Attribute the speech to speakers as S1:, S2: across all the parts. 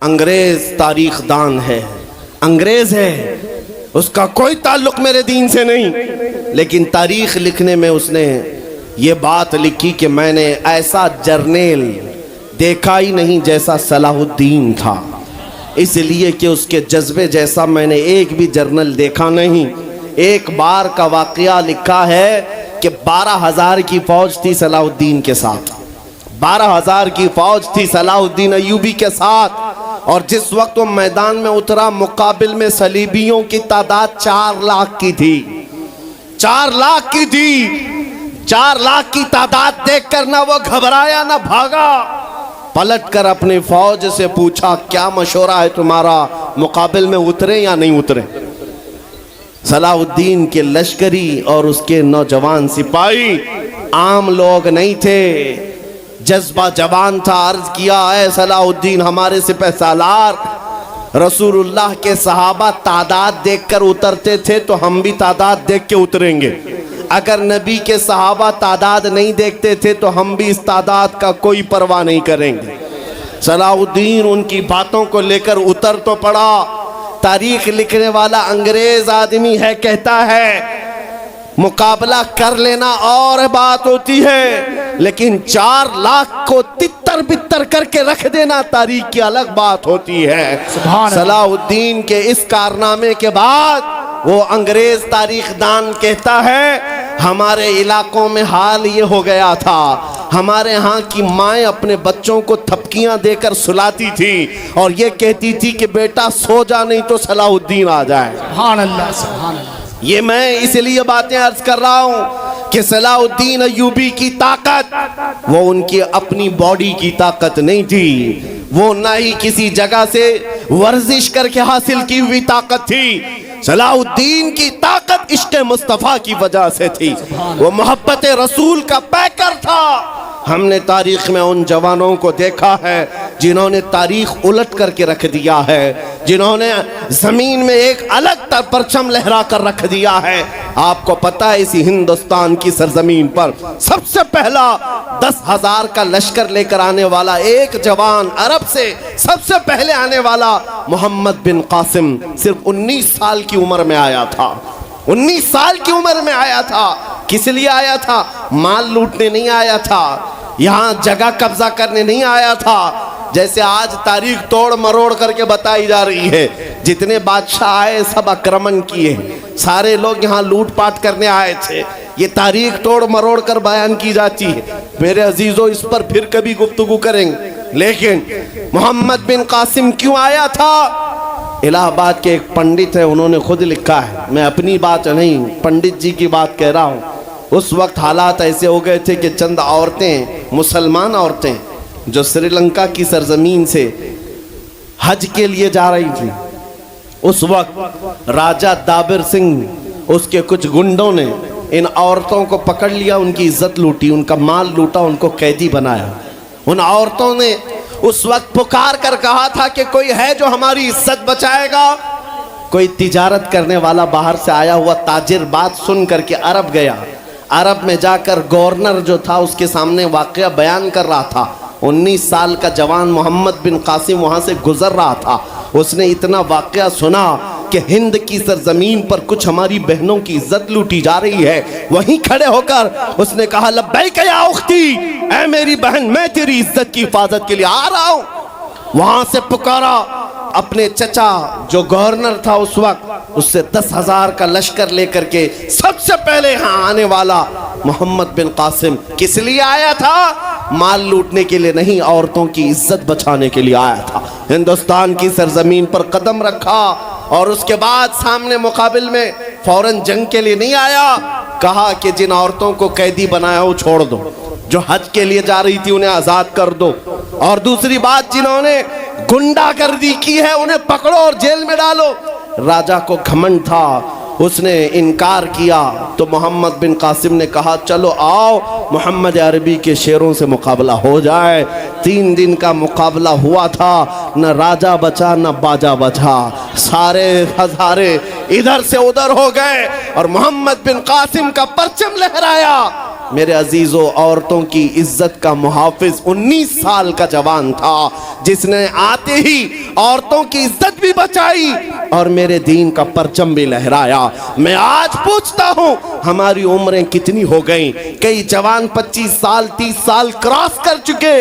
S1: انگریز تاریخ دان ہے، انگریز ہے، اس کا کوئی تعلق میرے دین سے نہیں، لیکن تاریخ لکھنے میں اس نے یہ بات لکھی کہ میں نے ایسا جرنیل دیکھا ہی نہیں جیسا صلاح الدین تھا، اس لیے کہ اس کے جذبے جیسا میں نے ایک بھی جرنل دیکھا نہیں۔ ایک بار کا واقعہ لکھا ہے کہ 12,000 کی فوج تھی صلاح الدین کے ساتھ، 12,000 کی فوج تھی صلاح الدین ایوبی کے ساتھ، اور جس وقت وہ میدان میں اترا مقابل میں صلیبیوں کی تعداد 4 لاکھ کی تھی، 4 لاکھ کی تھی۔ 4 لاکھ کی تعداد دیکھ کر نہ وہ گھبرایا نہ بھاگا، پلٹ کر اپنی فوج سے پوچھا کیا مشورہ ہے تمہارا، مقابل میں اترے یا نہیں اترے؟ صلاح الدین کے لشکری اور اس کے نوجوان سپاہی عام لوگ نہیں تھے، جذبہ جوان تھا۔ عرض کیا اے صلاح الدین ہمارے سپہ سالار، رسول اللہ کے صحابہ تعداد دیکھ کر اترتے تھے تو ہم بھی تعداد دیکھ کے اتریں گے، اگر نبی کے صحابہ تعداد نہیں دیکھتے تھے تو ہم بھی اس تعداد کا کوئی پرواہ نہیں کریں گے۔ صلاح الدین ان کی باتوں کو لے کر اتر تو پڑا۔ تاریخ لکھنے والا انگریز آدمی ہے، کہتا ہے مقابلہ کر لینا اور بات ہوتی ہے، لیکن 4 لاکھ کو تتر بتر کر کے رکھ دینا تاریخ کی الگ بات ہوتی ہے۔ صلاح الدین کے اس کارنامے کے بعد وہ انگریز تاریخ دان کہتا ہے ہمارے علاقوں میں حال یہ ہو گیا تھا، ہمارے ہاں کی مائیں اپنے بچوں کو تھپکیاں دے کر سلاتی تھی اور یہ کہتی تھی کہ بیٹا سو جا نہیں تو صلاح الدین آ جائے۔
S2: سبحان اللہ، سبحان اللہ۔
S1: یہ میں اس لیے باتیں عرض کر رہا ہوں کہ صلاح الدین ایوبی کی طاقت وہ ان کی اپنی باڈی کی طاقت نہیں تھی، وہ نہ ہی کسی جگہ سے ورزش کر کے حاصل کی ہوئی طاقت تھی۔ صلاح الدین کی طاقت عشق مصطفیٰ کی وجہ سے تھی، وہ محبت رسول کا پیکر تھا۔ ہم نے تاریخ میں ان جوانوں کو دیکھا ہے جنہوں نے تاریخ الٹ کر کے رکھ دیا ہے، جنہوں نے زمین میں ایک الگ پرچم لہرا کر رکھ دیا ہے۔ آپ کو پتہ ہے اسی ہندوستان کی سرزمین پر سب سے پہلا 10,000 کا لشکر لے کر آنے والا ایک جوان، عرب سے سب سے پہلے آنے والا محمد بن قاسم صرف 19 سال کی عمر میں آیا تھا، 19 سال کی عمر میں آیا تھا۔ کس لیے آیا تھا؟ مال لوٹنے نہیں آیا تھا، یہاں جگہ قبضہ کرنے نہیں آیا تھا، جیسے آج تاریخ توڑ مروڑ کر کے بتائی جا رہی ہے۔ جتنے بادشاہ آئے سب اکرمن کیے، سارے لوگ یہاں لوٹ پاٹ کرنے آئے تھے، یہ تاریخ توڑ مروڑ کر بیان کی جاتی ہے۔ میرے عزیزوں اس پر پھر کبھی گفتگو کریں گے، لیکن محمد بن قاسم کیوں آیا تھا؟ الہ آباد کے ایک پنڈت ہے، انہوں نے خود لکھا ہے، میں اپنی بات نہیں پنڈت جی کی بات کہہ رہا ہوں۔ اس وقت حالات ایسے ہو گئے تھے کہ چند عورتیں، مسلمان عورتیں جو سری لنکا کی سرزمین سے حج کے لیے جا رہی تھیں، اس وقت راجہ دابر سنگھ اس کے کچھ گنڈوں نے ان عورتوں کو پکڑ لیا، ان کی عزت لوٹی، ان کا مال لوٹا، ان کو قیدی بنایا۔ ان عورتوں نے اس وقت پکار کر کہا تھا کہ کوئی ہے جو ہماری عزت بچائے گا۔ کوئی تجارت کرنے والا باہر سے آیا ہوا تاجر بات سن کر کے عرب گیا، عرب میں جا کر گورنر جو تھا اس کے سامنے واقعہ بیان کر رہا تھا۔ 19 سال کا جوان محمد بن قاسم وہاں سے گزر رہا تھا، اس نے اتنا واقعہ سنا کہ ہند کی سرزمین پر کچھ ہماری بہنوں کی عزت لوٹی جا رہی ہے۔ وہیں کھڑے ہو کر اس نے کہا لبیک یا اختی، اے میری بہن میں تیری عزت کی حفاظت کے لیے آ رہا ہوں۔ وہاں سے پکارا اپنے چچا جو گورنر تھا اس وقت، اس سے 10,000 کا لشکر لے کر کے سب سے پہلے یہاں آنے والا محمد بن قاسم کس لیے آیا تھا؟ مال لوٹنے کے لیے نہیں، عورتوں کی عزت بچانے کے لیے آیا تھا۔ ہندوستان کی سرزمین پر قدم رکھا اور اس کے بعد سامنے مقابل میں فوراً جنگ کے لیے نہیں آیا، کہا کہ جن عورتوں کو قیدی بنایا وہ چھوڑ دو، جو حج کے لیے جا رہی تھی انہیں آزاد کر دو، اور دوسری بات جنہوں نے گنڈا گردی کی ہے انہیں پکڑو اور جیل میں ڈالو۔ راجہ کو گھمنڈ تھا، اس نے انکار کیا تو محمد بن قاسم نے کہا چلو آؤ محمد عربی کے شیروں سے مقابلہ ہو جائے۔ 3 دن کا مقابلہ ہوا تھا، نہ راجہ بچا نہ باجا بچا، سارے ہزارے ادھر سے ادھر ہو گئے اور محمد بن قاسم کا پرچم لہرایا میرے عزیزوں عورتوں کی عزت کا محافظ 19 سال کا جوان تھا جس نے آتے ہی عورتوں کی عزت بھی بچائی اور میرے دین کا پرچم بھی لہرایا۔ میں آج پوچھتا ہوں ہماری عمریں کتنی ہو گئیں؟ کئی جوان 25 سال 30 سال کراس کر چکے،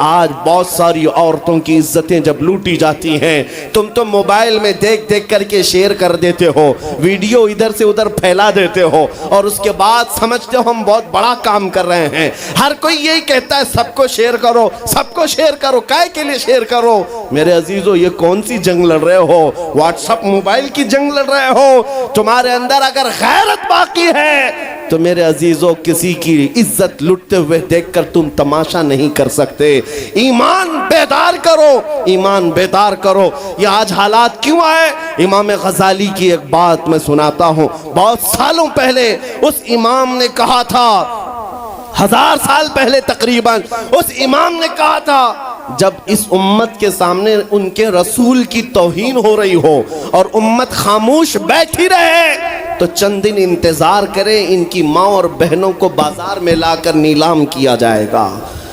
S1: آج بہت ساری عورتوں کی عزتیں جب لوٹی جاتی ہیں تم تو موبائل میں دیکھ دیکھ کر کے شیئر کر دیتے ہو، ویڈیو ادھر سے ادھر پھیلا دیتے ہو اور اس کے بعد سمجھتے ہو ہم بہت بڑا کام کر رہے ہیں۔ ہر کوئی یہی کہتا ہے سب کو شیئر کرو، سب کو شیئر کرو، کائے کے لیے شیئر کرو؟ میرے عزیزو یہ کون سی جنگ لڑ رہے ہو؟ واٹس اپ موبائل کی جنگ لڑ رہے ہو؟ تمہارے اندر اگر غیرت باقی ہے تو میرے عزیزو کسی کی عزت لٹتے ہوئے دیکھ کر تم تماشا نہیں کر سکتے۔ ایمان بیدار کرو، ایمان بیدار کرو۔ یہ آج حالات کیوں آئے؟ امام غزالی کی ایک بات میں سناتا ہوں۔ بہت سالوں پہلے اس امام نے کہا تھا، 1000 سال پہلے تقریباً اس امام نے کہا تھا جب اس امت کے سامنے ان کے رسول کی توہین ہو رہی ہو اور امت خاموش بیٹھی رہے تو چند دن انتظار کرے، ان کی ماں اور بہنوں کو بازار میں لا کر نیلام کیا جائے گا،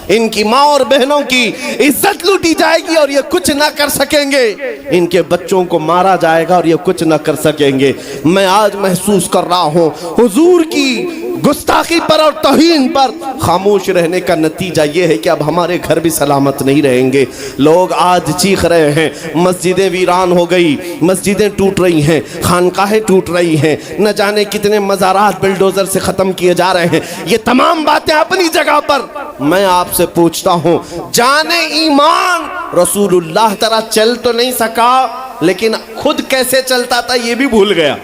S1: ان کی ماں اور بہنوں کی عزت لوٹی جائے گی اور یہ کچھ نہ کر سکیں گے، ان کے بچوں کو مارا جائے گا اور یہ کچھ نہ کر سکیں گے۔ میں آج محسوس کر رہا ہوں حضور کی گستاخی پر اور توہین پر خاموش رہنے کا نتیجہ یہ ہے کہ اب ہمارے گھر بھی سلامت نہیں رہیں گے۔ لوگ آج چیخ رہے ہیں، مسجدیں ویران ہو گئی، مسجدیں ٹوٹ رہی ہیں، خانقاہیں ٹوٹ رہی ہیں، نہ جانے کتنے مزارات بلڈوزر سے ختم کیے جا رہے ہیں۔ یہ تمام باتیں اپنی جگہ پر، میں آپ سے پوچھتا ہوں جان ایمان رسول اللہ طرح چل تو نہیں سکا لیکن خود کیسے چلتا تھا یہ بھی بھول گیا،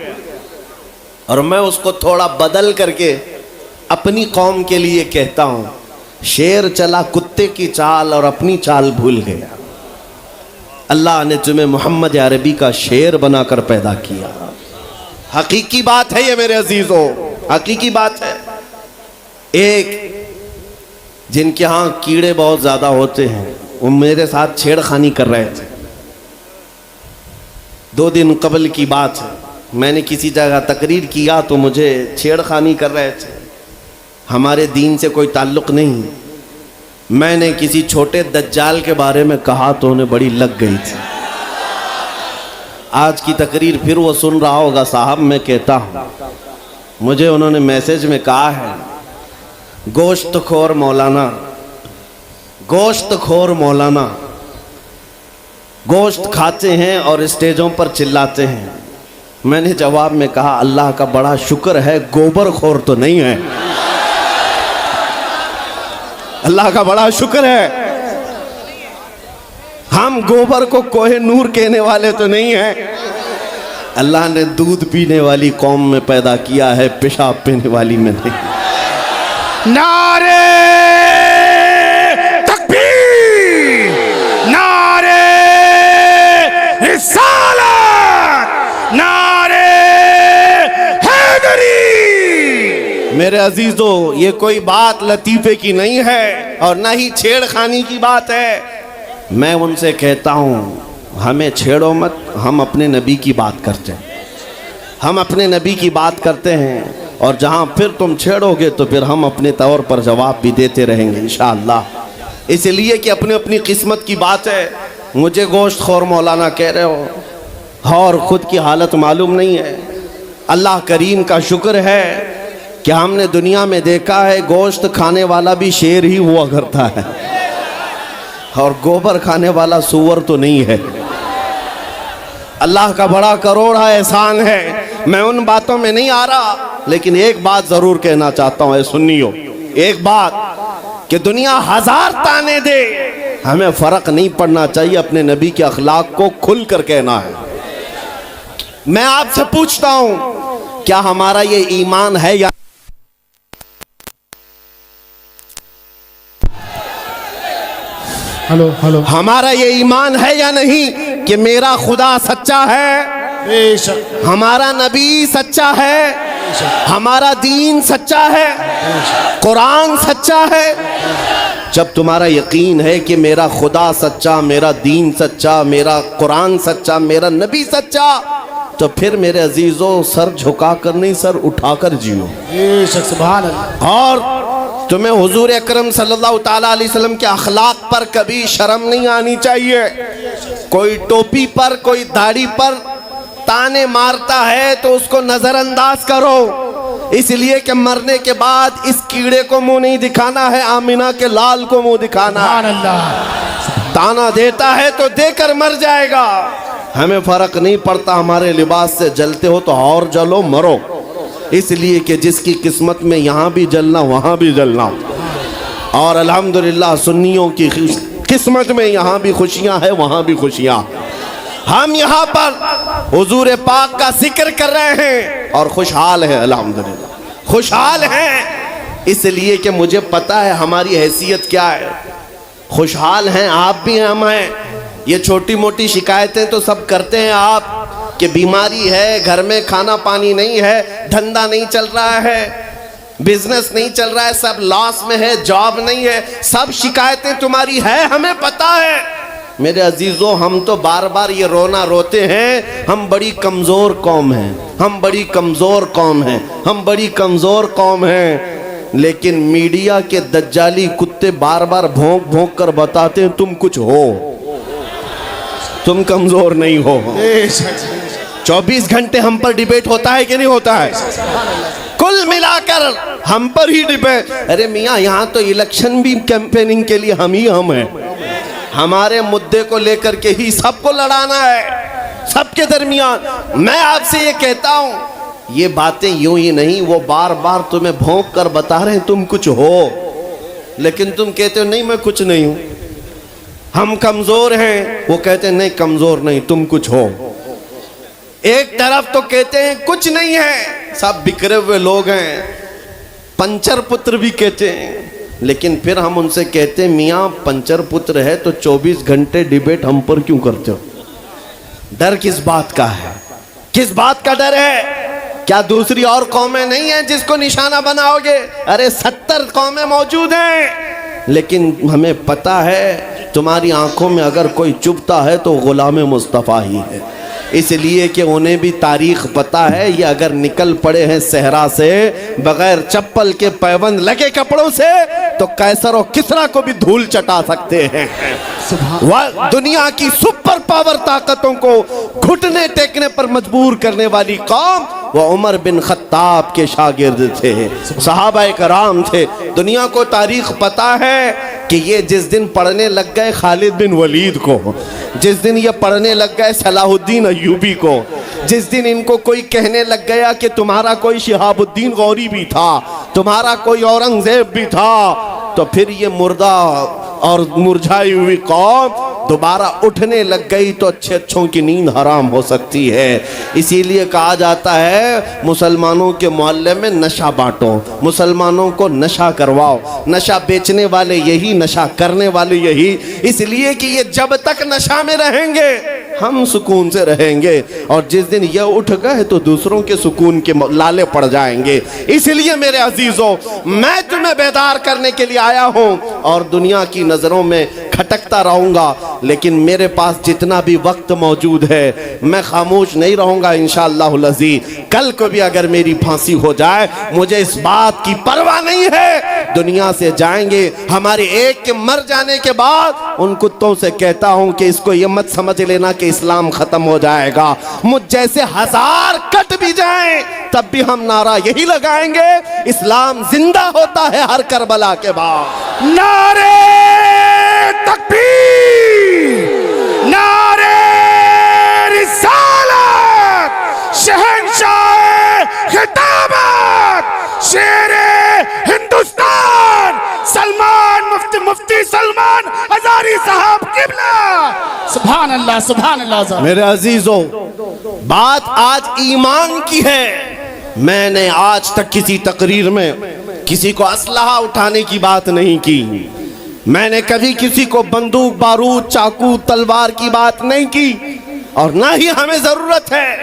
S1: اور میں اس کو تھوڑا بدل کر کے اپنی قوم کے لیے کہتا ہوں، شیر چلا کتے کی چال اور اپنی چال بھول گیا۔ اللہ نے تمہیں محمد عربی کا شیر بنا کر پیدا کیا، حقیقی بات ہے یہ میرے عزیزوں، حقیقی بات ہے۔ ایک جن کے ہاں کیڑے بہت زیادہ ہوتے ہیں وہ میرے ساتھ چھیڑ خانی کر رہے تھے، 2 دن قبل کی بات ہے، میں نے کسی جگہ تقریر کیا تو مجھے چھیڑ خانی کر رہے تھے، ہمارے دین سے کوئی تعلق نہیں۔ میں نے کسی چھوٹے دجال کے بارے میں کہا تو انہیں بڑی لگ گئی تھی۔ آج کی تقریر پھر وہ سن رہا ہوگا، صاحب میں کہتا ہوں، مجھے انہوں نے میسج میں کہا ہے گوشت خور مولانا، گوشت خور مولانا، گوشت کھاتے ہیں اور اسٹیجوں پر چلاتے ہیں۔ میں نے جواب میں کہا اللہ کا بڑا شکر ہے گوبر خور تو نہیں ہے، اللہ کا بڑا شکر ہے ہم گوبر کو کوہ نور کہنے والے تو نہیں ہیں۔ اللہ نے دودھ پینے والی قوم میں پیدا کیا ہے، پیشاب پینے والی میں نہیں۔
S2: نعرے تکبیر، نعرے رسالت، نعرے حیدری۔
S1: میرے عزیزو یہ کوئی بات لطیفے کی نہیں ہے اور نہ ہی چھیڑ خانی کی بات ہے۔ میں ان سے کہتا ہوں ہمیں چھیڑو مت، ہم اپنے نبی کی بات کرتے ہیں، ہم اپنے نبی کی بات کرتے ہیں، اور جہاں پھر تم چھیڑو گے تو پھر ہم اپنے طور پر جواب بھی دیتے رہیں گے انشاءاللہ۔ اس لیے کہ اپنی اپنی قسمت کی بات ہے۔ مجھے گوشت خور مولانا کہہ رہے ہو اور خود کی حالت معلوم نہیں ہے۔ اللہ کریم کا شکر ہے کہ ہم نے دنیا میں دیکھا ہے گوشت کھانے والا بھی شیر ہی ہوا کرتا ہے اور گوبر کھانے والا سور تو نہیں ہے۔ اللہ کا بڑا کروڑا احسان ہے۔ میں ان باتوں میں نہیں آ رہا، لیکن ایک بات ضرور کہنا چاہتا ہوں اے سنیو، ایک بات کہ دنیا 1000 تانے دے، ہمیں فرق نہیں پڑنا چاہیے، اپنے نبی کے اخلاق کو کھل کر کہنا ہے۔ میں آپ سے پوچھتا ہوں کیا ہمارا یہ ایمان ہے یا ہمارا یہ ایمان ہے یا نہیں کہ میرا خدا سچا ہے، ہمارا نبی سچا ہے، ہمارا دین سچا ہے، قرآن سچا ہے؟ جب تمہارا یقین ہے کہ میرا خدا سچا، میرا دین سچا، میرا قرآن سچا، میرا نبی سچا، تو پھر میرے عزیزوں سر جھکا کر نہیں سر اٹھا کر جیو،
S2: سبحان اللہ۔
S1: اور تمہیں حضور اکرم صلی اللہ تعالیٰ علیہ وسلم کے اخلاق پر کبھی شرم نہیں آنی چاہیے. کوئی ٹوپی پر کوئی داڑھی پر تانے مارتا ہے تو اس کو نظر انداز کرو، اس لیے کہ مرنے کے بعد اس کیڑے کو منہ نہیں دکھانا ہے، آمینہ کے لال کو منہ دکھانا ہے.
S2: سبحان اللہ.
S1: تانا دیتا ہے تو دے کر مر جائے گا. ہمیں فرق نہیں پڑتا، ہمارے لباس سے جلتے ہو تو اور جلو مرو، اس لیے کہ جس کی قسمت میں یہاں بھی جلنا وہاں بھی جلنا. اور الحمدللہ سنیوں کی قسمت میں یہاں بھی خوشیاں ہیں وہاں بھی خوشیاں. ہم یہاں پر حضور پاک کا ذکر کر رہے ہیں اور خوشحال ہیں، الحمدللہ خوشحال ہیں، اس لیے کہ مجھے پتا ہے ہماری حیثیت کیا ہے. خوشحال ہیں آپ بھی، ہم ہیں. یہ چھوٹی موٹی شکایتیں تو سب کرتے ہیں آپ کہ بیماری ہے، گھر میں کھانا پانی نہیں ہے، دھندا نہیں چل رہا ہے، بزنس نہیں چل رہا ہے، سب لاس میں ہے، جاب نہیں ہے، سب شکایتیں تمہاری ہے، ہمیں پتا ہے. میرے عزیزوں ہم تو بار بار یہ رونا روتے ہیں، ہم بڑی کمزور قوم ہیں، ہم بڑی کمزور قوم ہیں، ہم بڑی کمزور قوم ہیں. لیکن میڈیا کے دجالی کتے بار بار بھونک بھونک کر بتاتے ہیں تم کچھ ہو، تم کمزور نہیں ہو. 24 گھنٹے ہم پر ڈیبیٹ ہوتا ہے کہ نہیں ہوتا ہے؟ کل ملا کر ہم پر ہی ڈیبیٹ. ارے میاں یہاں تو الیکشن بھی کیمپیننگ کے لیے ہم ہیں. ہمارے مدعے کو لے کر کے ہی سب کو لڑانا ہے، سب کے درمیان. میں آپ سے یہ کہتا ہوں یہ باتیں یوں ہی نہیں، وہ بار بار تمہیں بھونک کر بتا رہے ہیں تم کچھ ہو، لیکن تم کہتے ہو نہیں میں کچھ نہیں ہوں. ہم کمزور ہیں، وہ کہتے ہیں نہیں کمزور نہیں تم کچھ ہو. ایک طرف تو کہتے ہیں کچھ نہیں ہے، سب بکھرے ہوئے لوگ ہیں، پنچر پتر بھی کہتے ہیں. لیکن پھر ہم ان سے کہتے ہیں میاں پنچر پتر ہے تو 24 گھنٹے ڈیبیٹ ہم پر کیوں کرتے ہو؟ ڈر کس بات کا ہے؟ کس بات کا ڈر ہے؟ کیا دوسری اور قومیں نہیں ہیں جس کو نشانہ بناؤ گے؟ ارے 70 قومیں موجود ہیں. لیکن ہمیں پتا ہے تمہاری آنکھوں میں اگر کوئی چبھتا ہے تو غلام مصطفیٰ ہی ہے، اس لیے کہ انہیں بھی تاریخ پتا ہے. یہ اگر نکل پڑے ہیں صحرا سے بغیر چپل کے پیوند لگے کپڑوں سے تو قیصر و کسریٰ کو بھی دھول چٹا سکتے ہیں. دنیا کی سپر پاور طاقتوں کو گھٹنے ٹیکنے پر مجبور کرنے والی قوم وہ عمر بن خطاب کے شاگرد تھے، صحابہ کرام تھے. دنیا کو تاریخ پتا ہے کہ یہ جس دن پڑھنے لگ گئے خالد بن ولید کو، جس دن یہ پڑھنے لگ گئے صلاح الدین ایوبی کو، جس دن ان کو کوئی کہنے لگ گیا کہ تمہارا کوئی شہاب الدین غوری بھی تھا، تمہارا کوئی اورنگزیب بھی تھا، تو پھر یہ مردہ اور مرجھائی ہوئی قوم دوبارہ اٹھنے لگ گئی تو اچھوں کی نیند حرام ہو سکتی ہے. اسی لیے کہا جاتا ہے مسلمانوں کے محلے میں نشہ بانٹو، مسلمانوں کو نشہ کرواؤ. نشہ بیچنے والے یہی، نشہ کرنے والے یہی، اس لیے کہ یہ جب تک نشہ میں رہیں گے ہم سکون سے رہیں گے، اور جس دن یہ اٹھ گئے تو دوسروں کے سکون کے لالے پڑ جائیں گے. اس لیے میرے عزیزوں میں تمہیں بیدار کرنے کے لیے آیا ہوں، اور دنیا کی نظروں میں کھٹکتا رہوں گا، لیکن میرے پاس جتنا بھی وقت موجود ہے میں خاموش نہیں رہوں گا انشاءاللہ العزیز. کل کو بھی اگر میری پھانسی ہو جائے مجھے اس بات کی پرواہ نہیں ہے. دنیا سے جائیں گے، ہمارے ایک کے مر جانے کے بعد ان کتوں سے کہتا ہوں کہ اس کو یہ مت سمجھ لینا کہ اسلام ختم ہو جائے گا. مجھ جیسے 1000 کٹ بھی جائیں تب بھی ہم نعرہ یہی لگائیں گے اسلام زندہ ہوتا ہے ہر کربلا کے بعد.
S2: نعرے تکبیر، نعرے رسالت، شہنشاہ خطابت، شیر ہندوستان سلمان مفتی سلمان ہزاری صاحب قبلہ. سبحان اللہ سبحان اللہ.
S1: میرے عزیزوں بات آج ایمان کی ہے. میں نے آج تک کسی تقریر میں کسی کو اسلحہ اٹھانے کی بات نہیں کی، میں نے کبھی کسی کو بندوق بارود چاقو تلوار کی بات نہیں کی، اور نہ ہی ہمیں ضرورت ہے.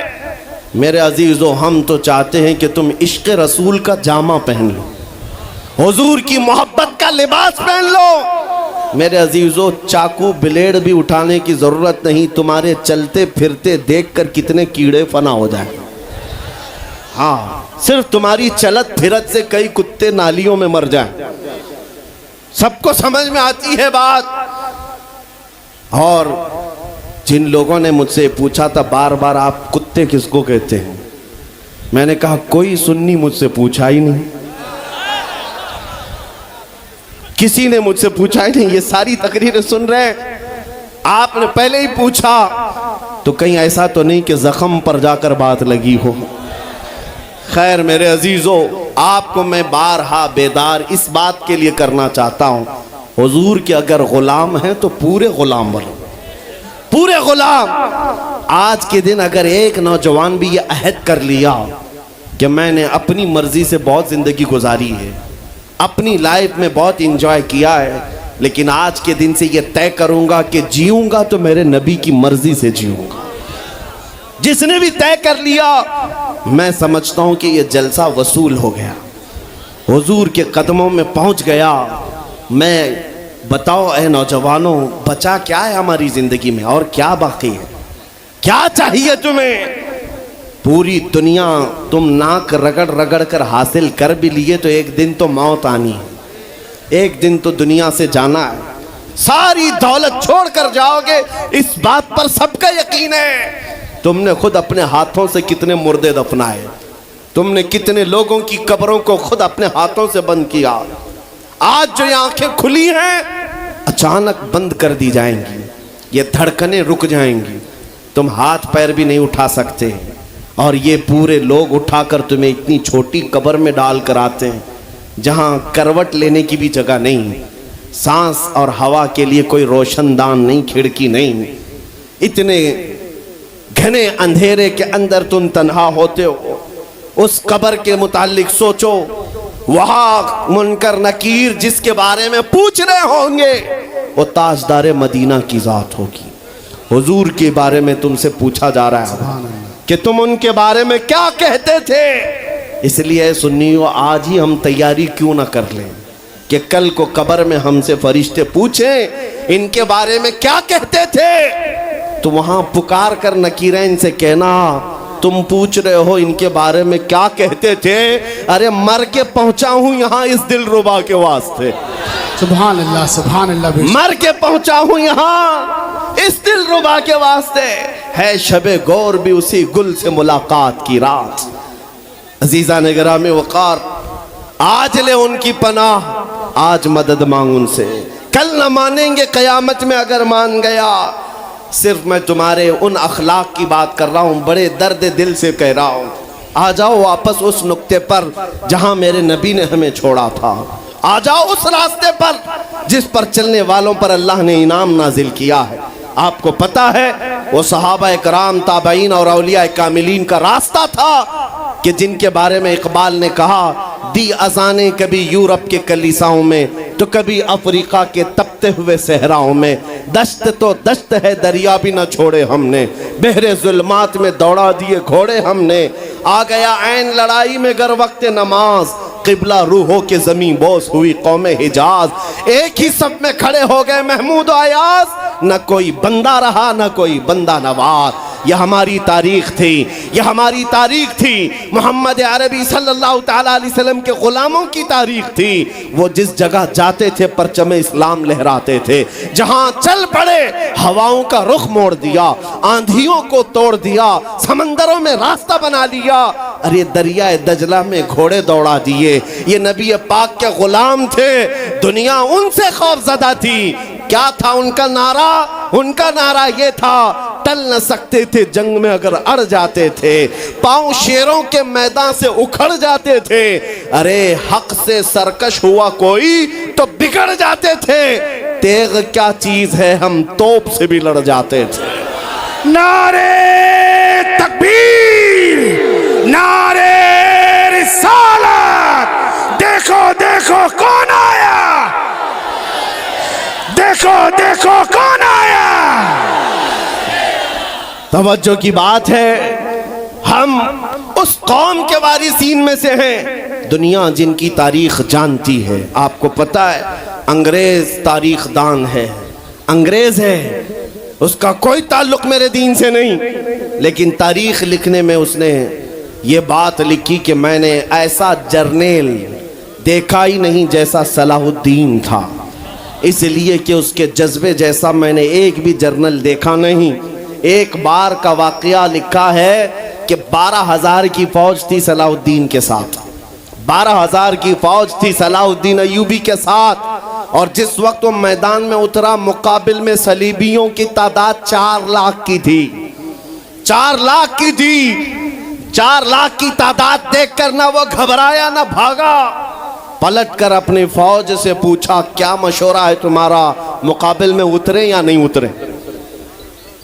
S1: میرے عزیزوں ہم تو چاہتے ہیں کہ تم عشق رسول کا جامہ پہن لو، حضور کی محبت کا لباس پہن لو. میرے عزیزوں چاقو بلیڈ بھی اٹھانے کی ضرورت نہیں، تمہارے چلتے پھرتے دیکھ کر کتنے کیڑے فنا ہو جائیں. ہاں صرف تمہاری چلت پھرت سے کئی کتے نالیوں میں مر جائیں. سب کو سمجھ میں آتی ہے بات. اور جن لوگوں نے مجھ سے پوچھا تھا بار بار آپ کتے کس کو کہتے ہیں، میں نے کہا کوئی سنی مجھ سے پوچھا ہی نہیں، کسی نے مجھ سے پوچھا ہی نہیں. یہ ساری تقریریں سن رہے ہیں، آپ نے پہلے ہی پوچھا تو کہیں ایسا تو نہیں کہ زخم پر جا کر بات لگی ہو. خیر میرے عزیزو، آپ کو میں بارہا بیدار اس بات کے لیے کرنا چاہتا ہوں، حضور کے اگر غلام ہیں تو پورے غلام بنو، پورے غلام. آج کے دن اگر ایک نوجوان بھی یہ عہد کر لیا کہ میں نے اپنی مرضی سے بہت زندگی گزاری ہے، اپنی لائف میں بہت انجوائے کیا ہے، لیکن آج کے دن سے یہ طے کروں گا کہ جیوں گا تو میرے نبی کی مرضی سے جیوں گا، جس نے بھی طے کر لیا، میں سمجھتا ہوں کہ یہ جلسہ وصول ہو گیا، حضور کے قدموں میں پہنچ گیا. میں بتاؤ اے نوجوانوں، بچا کیا ہے ہماری زندگی میں اور کیا باقی ہے؟ کیا چاہیے تمہیں؟ پوری دنیا تم ناک رگڑ رگڑ کر حاصل کر بھی لیے تو ایک دن تو موت آنی ہے، ایک دن تو دنیا سے جانا ہے. ساری دولت چھوڑ کر جاؤ گے، اس بات پر سب کا یقین ہے. تم نے خود اپنے ہاتھوں سے کتنے مردے دفنائے، تم نے کتنے لوگوں کی قبروں کو خود اپنے ہاتھوں سے بند کیا. آج جو یہ آنکھیں کھلی ہیں اچانک بند کر دی جائیں گی، یہ دھڑکنیں رک جائیں گی، تم ہاتھ پیر بھی نہیں اٹھا سکتے، اور یہ پورے لوگ اٹھا کر تمہیں اتنی چھوٹی قبر میں ڈال کر آتے ہیں جہاں کروٹ لینے کی بھی جگہ نہیں، سانس اور ہوا کے لیے کوئی روشن دان نہیں، کھڑکی نہیں. اتنے گھنے اندھیرے کے اندر تم تنہا ہوتے ہو. اس قبر کے متعلق سوچو، وہاں منکر نکیر جس کے بارے میں پوچھ رہے ہوں گے وہ تاجدار مدینہ کی ذات ہوگی. حضور کے بارے میں تم سے پوچھا جا رہا ہے کہ تم ان کے بارے میں کیا کہتے تھے. اس لیے سنیو، آج ہی ہم تیاری کیوں نہ کر لیں کہ کل کو قبر میں ہم سے فرشتے پوچھیں ان کے بارے میں کیا کہتے تھے، تو وہاں پکار کر نکیرین سے کہنا تم پوچھ رہے ہو ان کے بارے میں کیا کہتے تھے، ارے مر کے پہنچا ہوں یہاں اس دل ربا کے واسطے.
S2: سبحان اللہ، سبحان اللہ.
S1: مر کے پہنچا ہوں یہاں اس دل ربا کے واسطے. ہے شب گور بھی اسی گل سے ملاقات کی رات. عزیزان گرامی وقار، آج لے ان کی پناہ، آج مدد مانگ ان سے. کل نہ مانیں گے، قیامت میں اگر مان گیا. صرف میں تمہارے ان اخلاق کی بات کر رہا ہوں، بڑے درد دل سے کہہ رہا ہوں. آ جاؤ واپس اس نقطے پر جہاں میرے نبی نے ہمیں چھوڑا تھا. آ جاؤ اس راستے پر جس پر چلنے والوں پر اللہ نے انعام نازل کیا ہے. آپ کو پتا ہے وہ صحابہ کرام، تابعین اور اولیاء کاملین کا راستہ تھا کہ جن کے بارے میں اقبال نے کہا، دی اذانیں کبھی یورپ کے کلیساؤں میں تو کبھی افریقہ کے تپتے ہوئے صحراؤں میں. دشت تو دشت ہے، دریا بھی نہ چھوڑے ہم نے، بحر ظلمات میں دوڑا دیے گھوڑے ہم نے. آ گیا عین لڑائی میں گر وقت نماز، قبلہ روحوں کے زمین بوس ہوئی قوم حجاز. ایک ہی صف میں کھڑے ہو گئے محمود و ایاز، نہ کوئی بندہ رہا نہ کوئی بندہ نواز. یہ ہماری تاریخ تھی، یہ ہماری تاریخ تھی. محمد عربی صلی اللہ تعالیٰ علیہ وسلم کے غلاموں کی تاریخ تھی. وہ جس جگہ جاتے تھے پرچم اسلام لہراتے تھے. جہاں چل پڑے ہواؤں کا رخ موڑ دیا، آندھیوں کو توڑ دیا، سمندروں میں راستہ بنا لیا. ارے دریائے دجلہ میں گھوڑے دوڑا دیے. یہ نبی پاک کے غلام تھے، دنیا ان سے خوف زدہ تھی. کیا تھا ان کا نعرہ؟ ان کا نعرہ یہ تھا، ٹل نہ سکتے تھے جنگ میں اگر اڑ جاتے تھے، پاؤں شیروں کے میدان سے اکھڑ جاتے تھے. ارے حق سے سرکش ہوا کوئی تو بگڑ جاتے تھے. تیغ کیا چیز ہے، ہم توپ سے بھی لڑ جاتے تھے.
S2: نعرے تکبیر، نعرے رسالت. دیکھو دیکھو کون آیا، دیکھو دیکھو کون آیا.
S1: توجہ کی بات ہے، ہم اس قوم کے وارثین میں سے ہیں دنیا جن کی تاریخ جانتی ہے. آپ کو پتا ہے انگریز تاریخ دان ہے، انگریز ہے، اس کا کوئی تعلق میرے دین سے نہیں، لیکن تاریخ لکھنے میں اس نے یہ بات لکھی کہ میں نے ایسا جرنیل دیکھا ہی نہیں جیسا صلاح الدین تھا. اس لیے کہ اس کے جذبے جیسا میں نے ایک بھی جرنل دیکھا نہیں۔ ایک بار کا واقعہ لکھا ہے کہ 12,000 کی فوج تھی صلاح الدین کے ساتھ، 12,000 کی فوج تھی صلاح الدین ایوبی کے ساتھ، اور جس وقت وہ میدان میں اترا مقابل میں صلیبیوں کی تعداد 4 لاکھ کی تھی، 4 لاکھ کی تھی۔ 4 لاکھ کی تعداد دیکھ کر نہ وہ گھبرایا نہ بھاگا، پلٹ کر اپنی فوج سے پوچھا کیا مشورہ ہے تمہارا، مقابل میں اترے یا نہیں اترے؟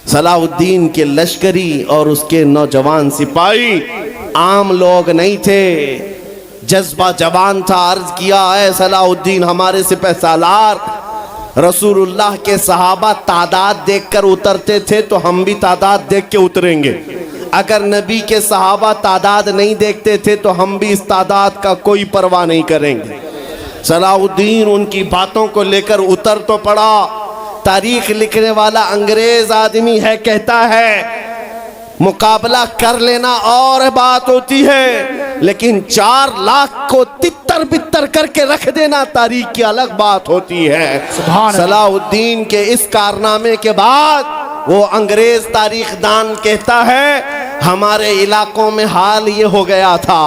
S1: صلاح الدین کے لشکری اور اس کے نوجوان سپاہی عام لوگ نہیں تھے، جذبہ جوان تھا۔ عرض کیا اے صلاح الدین ہمارے سپہ سالار، رسول اللہ کے صحابہ تعداد دیکھ کر اترتے تھے تو ہم بھی تعداد دیکھ کے اتریں گے، اگر نبی کے صحابہ تعداد نہیں دیکھتے تھے تو ہم بھی اس تعداد کا کوئی پرواہ نہیں کریں گے۔ صلاح الدین ان کی باتوں کو لے کر اتر تو پڑا۔ تاریخ لکھنے والا انگریز آدمی ہے، کہتا ہے مقابلہ کر لینا اور بات ہوتی ہے، لیکن 4 لاکھ کو تتر بتر کر کے رکھ دینا تاریخ کی الگ بات ہوتی ہے۔ صلاح الدین کے اس کارنامے کے بعد وہ انگریز تاریخ دان کہتا ہے ہمارے علاقوں میں حال یہ ہو گیا تھا،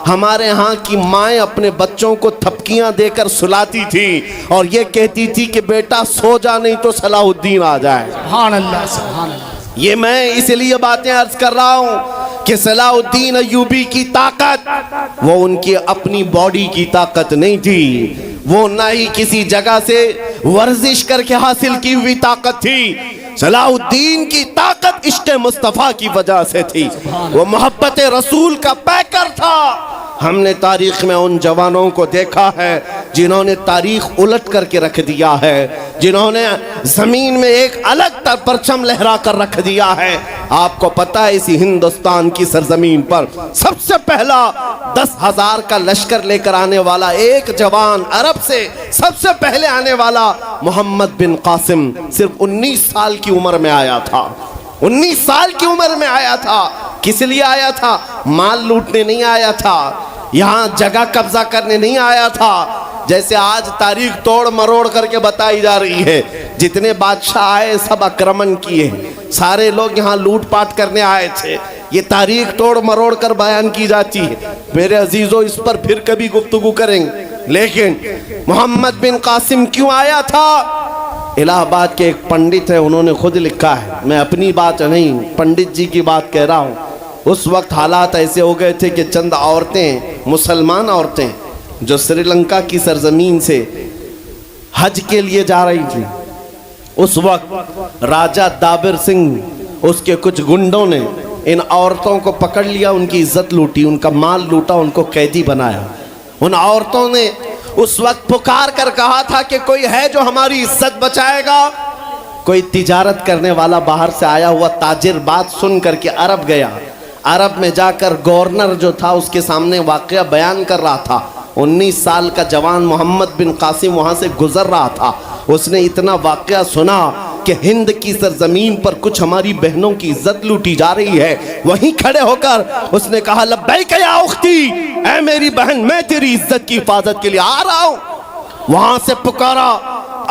S1: ہمارے ہاں کی مائیں اپنے بچوں کو تھپکیاں دے کر سلاتی تھی اور یہ کہتی تھی کہ بیٹا سو جا نہیں تو صلاح الدین آ جائے۔
S2: سبحان اللہ، سبحان اللہ۔
S1: یہ میں اس لیے باتیں عرض کر رہا ہوں کہ صلاح الدین ایوبی کی طاقت وہ ان کی اپنی باڈی کی طاقت نہیں تھی، وہ نہ ہی کسی جگہ سے ورزش کر کے حاصل کی ہوئی طاقت تھی۔ صلاح الدین کی طاقت عشق مصطفیٰ کی وجہ سے تھی، وہ محبت رسول کا پیکر تھا۔ ہم نے تاریخ میں ان جوانوں کو دیکھا ہے جنہوں نے تاریخ الٹ کر کے رکھ دیا ہے، جنہوں نے زمین میں ایک الگ پرچم لہرا کر رکھ دیا ہے۔ آپ کو پتہ ہے اسی ہندوستان کی سرزمین پر سب سے پہلا 10,000 کا لشکر لے کر آنے والا ایک جوان عرب سے سب سے پہلے آنے والا محمد بن قاسم صرف 19 سال کی عمر میں آیا تھا، 19 سال کی عمر میں آیا تھا۔ کس لیے آیا تھا؟ مال لوٹنے نہیں آیا تھا، یہاں جگہ قبضہ کرنے نہیں آیا تھا، جیسے آج تاریخ توڑ مروڑ کر کے بتائی جا رہی ہے۔ جتنے بادشاہ آئے سب اکرمن کیے، سارے لوگ یہاں لوٹ پاٹ کرنے آئے تھے، یہ تاریخ توڑ مروڑ کر بیان کی جاتی ہے۔ میرے عزیزو اس پر پھر کبھی گفتگو کریں گے، لیکن محمد بن قاسم کیوں آیا تھا؟ الہ آباد کے ایک پنڈت ہے، انہوں نے خود لکھا ہے، میں اپنی بات نہیں پنڈت جی کی بات کہہ رہا ہوں۔ اس وقت حالات ایسے ہو گئے تھے کہ چند عورتیں، مسلمان عورتیں جو سری لنکا کی سرزمین سے حج کے لیے جا رہی تھیں، اس وقت راجہ دابر سنگھ اس کے کچھ گنڈوں نے ان عورتوں کو پکڑ لیا، ان کی عزت لوٹی، ان کا مال لوٹا، ان کو قیدی بنایا۔ ان عورتوں نے اس وقت پکار کر کہا تھا کہ کوئی ہے جو ہماری عزت بچائے گا؟ کوئی تجارت کرنے والا باہر سے آیا ہوا تاجر بات سن کر کے عرب گیا، عرب میں جا کر گورنر جو تھا اس کے سامنے واقعہ بیان کر رہا تھا۔ 19 سال کا جوان محمد بن قاسم وہاں سے گزر رہا تھا، اس نے اتنا واقعہ سنا کہ ہند کی سرزمین پر کچھ ہماری بہنوں کی عزت لوٹی جا رہی ہے، وہیں کھڑے ہو کر اس نے کہا لبیک یا اختی، اے میری بہن میں تیری عزت کی حفاظت کے لیے آ رہا ہوں۔ وہاں سے پکارا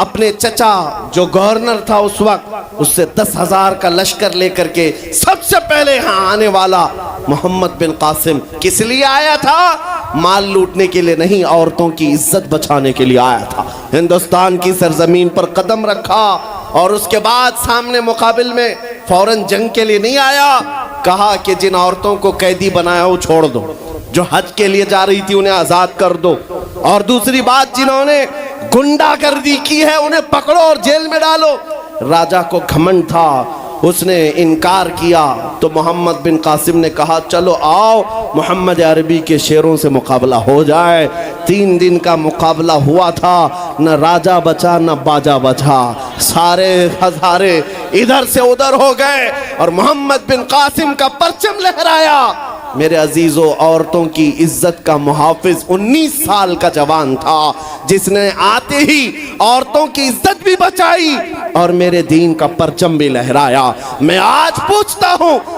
S1: اپنے چچا جو گورنر تھا اس وقت، اس سے 10,000 کا لشکر لے کر کے سب سے پہلے یہاں آنے والا محمد بن قاسم کس لیے آیا تھا؟ مال لوٹنے کے لیے نہیں، عورتوں کی عزت بچانے کے لیے آیا تھا۔ ہندوستان کی سرزمین پر قدم رکھا اور اس کے بعد سامنے مقابل میں فوراً جنگ کے لیے نہیں آیا، کہا کہ جن عورتوں کو قیدی بنایا وہ چھوڑ دو، جو حج کے لیے جا رہی تھی انہیں آزاد کر دو، اور دوسری بات جنہوں نے گنڈا گردی کی ہے انہیں پکڑو اور جیل میں ڈالو۔ راجہ کو گھمنڈ تھا، اس نے انکار کیا تو محمد بن قاسم نے کہا چلو آؤ محمد عربی کے شیروں سے مقابلہ ہو جائے۔ 3 دن کا مقابلہ ہوا تھا، نہ راجہ بچا نہ باجا بچا، سارے ہزارے ادھر سے ادھر ہو گئے اور محمد بن قاسم کا پرچم لہرایا۔ میرے عزیزو عورتوں کی عزت کا محافظ 19 سال کا جوان تھا جس نے آتے ہی عورتوں کی عزت بھی بچائی اور میرے دین کا پرچم بھی لہرایا۔ میں آج پوچھتا ہوں